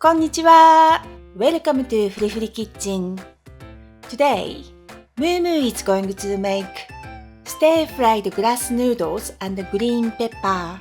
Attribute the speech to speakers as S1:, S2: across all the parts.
S1: こんにちは。Welcome to フリフリキッチン。Today, Moo is going to make stir-fried grass noodles and green pepper.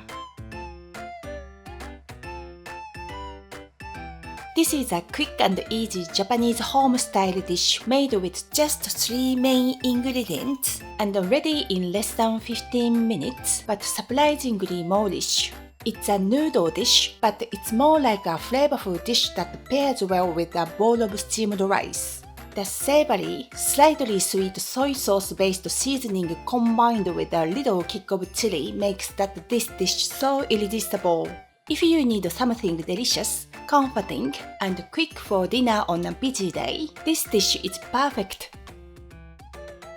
S1: This is a quick and easy Japanese home-style dish made with just 3 main ingredients and ready in less than 15 minutes, but surprisingly moreish.It's a noodle dish, but it's more like a flavourful dish that pairs well with a bowl of steamed rice. The savoury, slightly sweet soy sauce-based seasoning combined with a little kick of chilli makes this dish so irresistible. If you need something delicious, comforting, and quick for dinner on a busy day, this dish is perfect.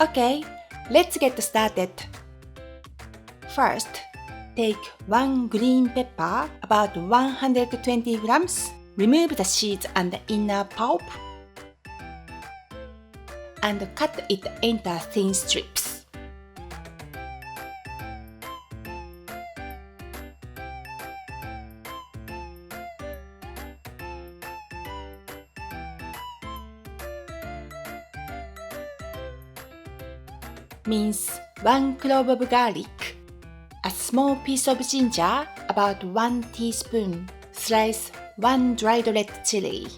S1: Okay, let's get started. First,Take 1 green pepper, about 120 grams. Remove the seeds and the inner pulp. And cut it into thin strips. Mince 1 clove of garlic.A small piece of ginger, about 1 teaspoon. Slice 1 dried red chilli.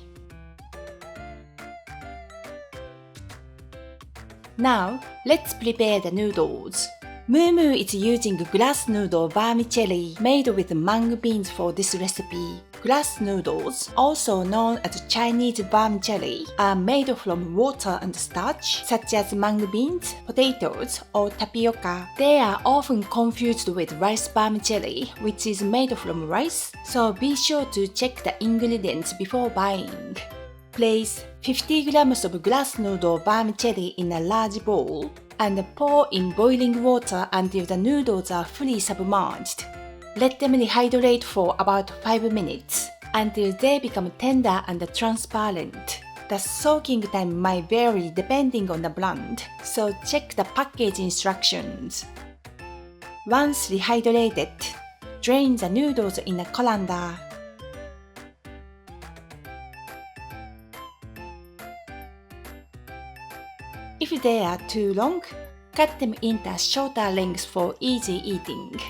S1: Now, let's prepare the noodles. Moo is using grass noodle vermicelli made with mung beans for this recipe. Grass noodles, also known as Chinese vermicelli, are made from water and starch, such as mung beans, potatoes, or tapioca. They are often confused with rice vermicelli, which is made from rice, so be sure to check the ingredients before buying. Place 50 grams of grass noodle vermicelli in a large bowl, and pour in boiling water until the noodles are fully submerged.Let them rehydrate for about 5 minutes until they become tender and transparent. The soaking time might vary depending on the brand, so check the package instructions. Once rehydrated, drain the noodles in a colander. If they are too long, cut them into shorter lengths for easy eating.Heat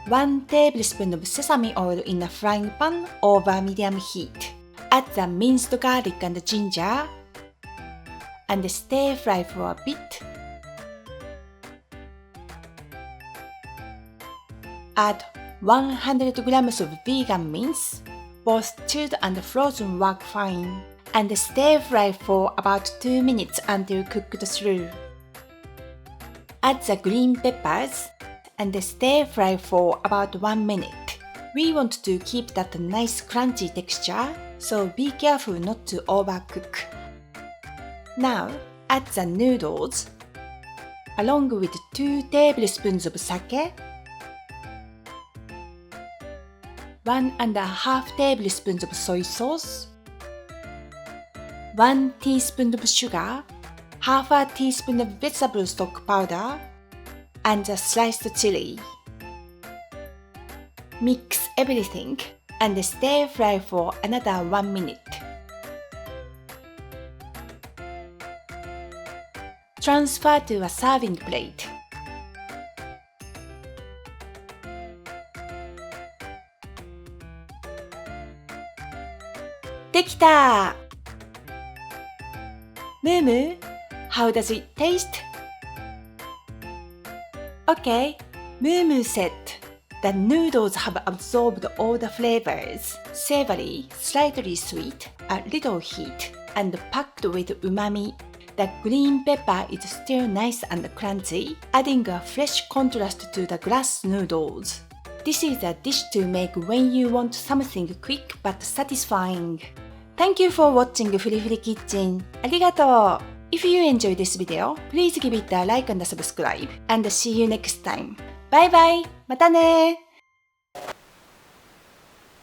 S1: 1 tablespoon of sesame oil in a frying pan over medium heat. Add the minced garlic and ginger and stir fry for a bit. Add 100 grams of vegan mince, both chewed and frozen work fine, and stir fry for about 2 minutes until cooked through. Add the green peppers.And stir fry for about 1 minute. We want to keep that nice crunchy texture, so be careful not to overcook. Now, add the noodles, along with 2 tablespoons of sake, 1.5 tablespoons of soy sauce, 1 teaspoon of sugar, half a teaspoon of vegetable stock powder,and the sliced chili. Mix everything and stir fry for another 1 minute. Transfer to a serving plate. できた! Moo, how does it taste?Okay, Moo said the noodles have absorbed all the flavors, savory, slightly sweet, a little heat, and packed with umami. The green pepper is still nice and crunchy, adding a fresh contrast to the grass noodles. This is a dish to make when you want something quick but satisfying. Thank you for watching フリフリキッチン。ありがとう。If you enjoyed this video, please give it a like and subscribe, and see you next time. Bye bye! またね